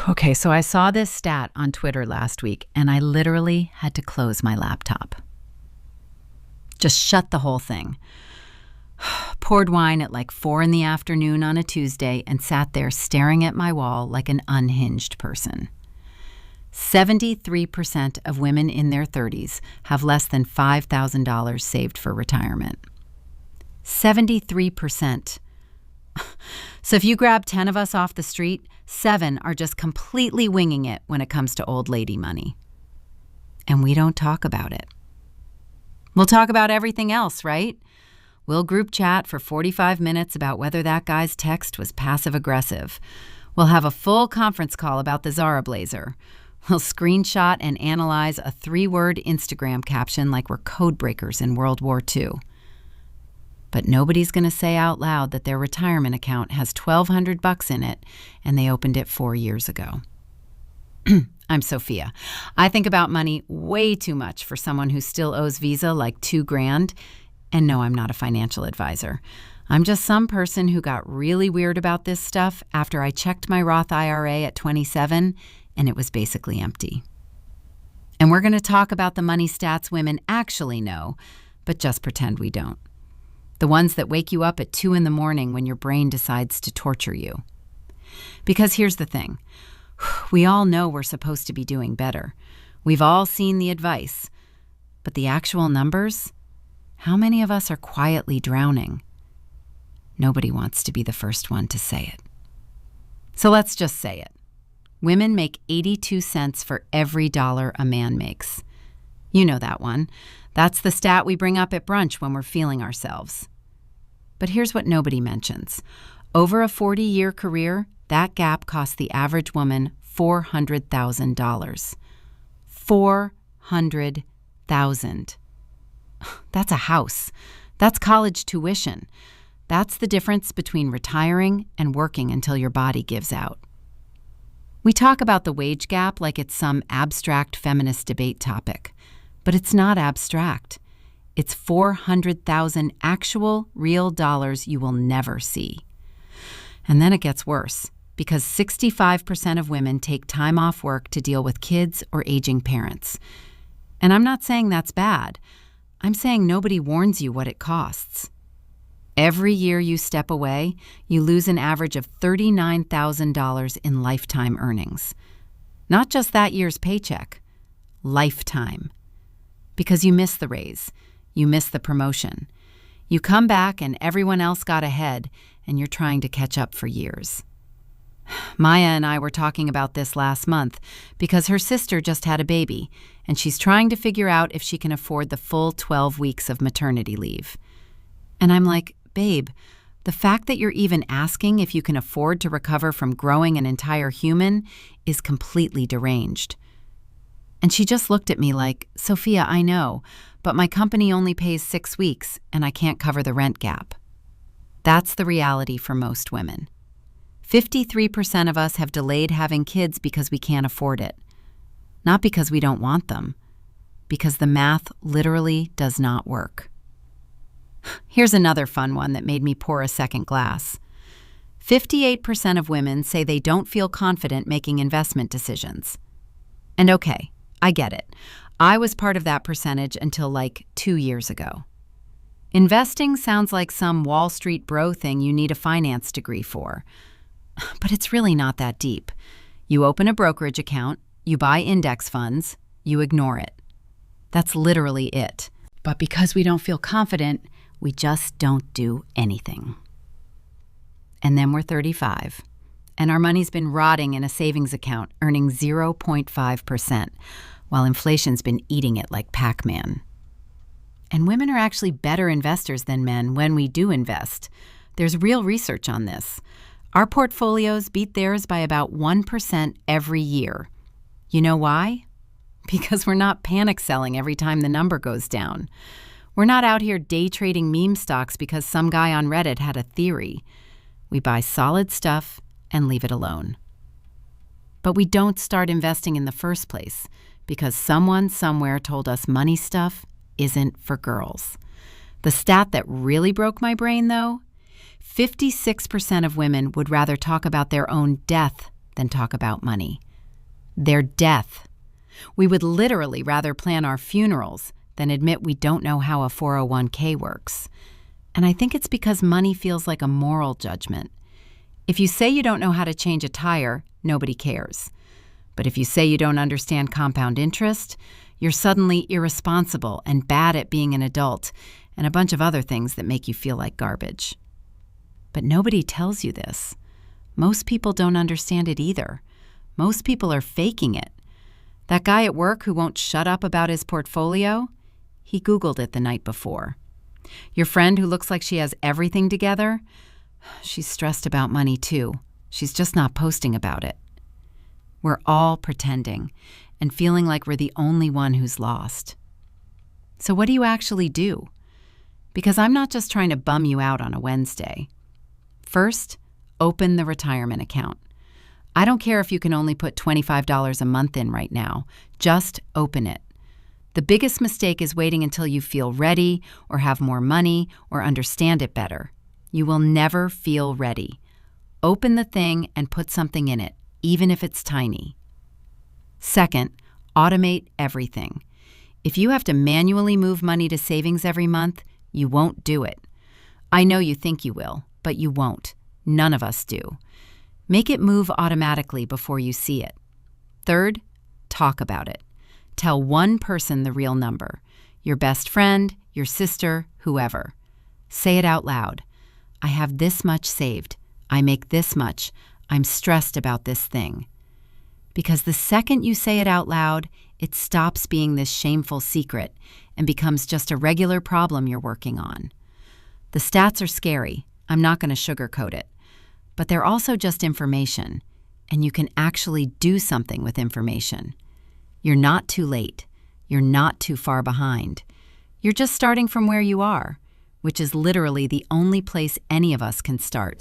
Okay, so I saw this stat on Twitter last week, and I literally had to close my laptop. Just shut the whole thing. Poured wine at like 4 in the afternoon on a Tuesday and sat there staring at my wall like an unhinged person. 73% of women in their 30s have less than $5,000 saved for retirement. 73%. So if you grab 10 of us off the street, 7 are just completely winging it when it comes to old lady money. And we don't talk about it. We'll talk about everything else, right? We'll group chat for 45 minutes about whether that guy's text was passive-aggressive. We'll have a full conference call about the Zara blazer. We'll screenshot and analyze a 3-word Instagram caption like we're code breakers in World War II. But nobody's going to say out loud that their retirement account has $1,200 in it and they opened it 4 years ago. I'm Sofia. I think about money way too much for someone who still owes Visa like $2,000. And no, I'm not a financial advisor. I'm just some person who got really weird about this stuff after I checked my Roth IRA at 27 and it was basically empty. And we're going to talk about the money stats women actually know, but just pretend we don't. The ones that wake you up at 2 in the morning when your brain decides to torture you. Because here's the thing. We all know we're supposed to be doing better. We've all seen the advice. But the actual numbers? How many of us are quietly drowning? Nobody wants to be the first one to say it. So let's just say it. Women make 82 cents for every dollar a man makes. You know that one. That's the stat we bring up at brunch when we're feeling ourselves. But here's what nobody mentions. Over a 40-year career, that gap cost the average woman $400,000. $400,000. That's a house. That's college tuition. That's the difference between retiring and working until your body gives out. We talk about the wage gap like it's some abstract feminist debate topic, but it's not abstract. It's 400,000 actual, real dollars you will never see. And then it gets worse, because 65% of women take time off work to deal with kids or aging parents. And I'm not saying that's bad. I'm saying nobody warns you what it costs. Every year you step away, you lose an average of $39,000 in lifetime earnings. Not just that year's paycheck, lifetime. Because you miss the raise, you miss the promotion. You come back and everyone else got ahead, and you're trying to catch up for years. Maya and I were talking about this last month because her sister just had a baby, and she's trying to figure out if she can afford the full 12 weeks of maternity leave. And I'm like, babe, the fact that you're even asking if you can afford to recover from growing an entire human is completely deranged. And she just looked at me like, Sofia, I know, but my company only pays 6 weeks and I can't cover the rent gap. That's the reality for most women. 53% of us have delayed having kids because we can't afford it. Not because we don't want them, because the math literally does not work. Here's another fun one that made me pour a second glass. 58% of women say they don't feel confident making investment decisions. And okay, I get it. I was part of that percentage until like 2 years ago. Investing sounds like some Wall Street bro thing you need a finance degree for. But it's really not that deep. You open a brokerage account, you buy index funds, you ignore it. That's literally it. But because we don't feel confident, we just don't do anything. And then we're 35, and our money's been rotting in a savings account, earning 0.5%, while inflation's been eating it like Pac-Man. And women are actually better investors than men when we do invest. There's real research on this. Our portfolios beat theirs by about 1% every year. You know why? Because we're not panic selling every time the number goes down. We're not out here day trading meme stocks because some guy on Reddit had a theory. We buy solid stuff and leave it alone. But we don't start investing in the first place because someone somewhere told us money stuff isn't for girls. The stat that really broke my brain, though, 56% of women would rather talk about their own death than talk about money. Their death. We would literally rather plan our funerals than admit we don't know how a 401k works. And I think it's because money feels like a moral judgment. If you say you don't know how to change a tire, nobody cares. But if you say you don't understand compound interest, you're suddenly irresponsible and bad at being an adult, and a bunch of other things that make you feel like garbage. But nobody tells you this. Most people don't understand it either. Most people are faking it. That guy at work who won't shut up about his portfolio, he Googled it the night before. Your friend who looks like she has everything together, she's stressed about money too. She's just not posting about it. We're all pretending and feeling like we're the only one who's lost. So what do you actually do? Because I'm not just trying to bum you out on a Wednesday. First, open the retirement account. I don't care if you can only put $25 a month in right now. Just open it. The biggest mistake is waiting until you feel ready or have more money or understand it better. You will never feel ready. Open the thing and put something in it, even if it's tiny. Second, automate everything. If you have to manually move money to savings every month, you won't do it. I know you think you will, but you won't. None of us do. Make it move automatically before you see it. Third, talk about it. Tell one person the real number. Your best friend, your sister, whoever. Say it out loud. I have this much saved. I make this much. I'm stressed about this thing. Because the second you say it out loud, it stops being this shameful secret and becomes just a regular problem you're working on. The stats are scary. I'm not going to sugarcoat it. But they're also just information, and you can actually do something with information. You're not too late. You're not too far behind. You're just starting from where you are, which is literally the only place any of us can start.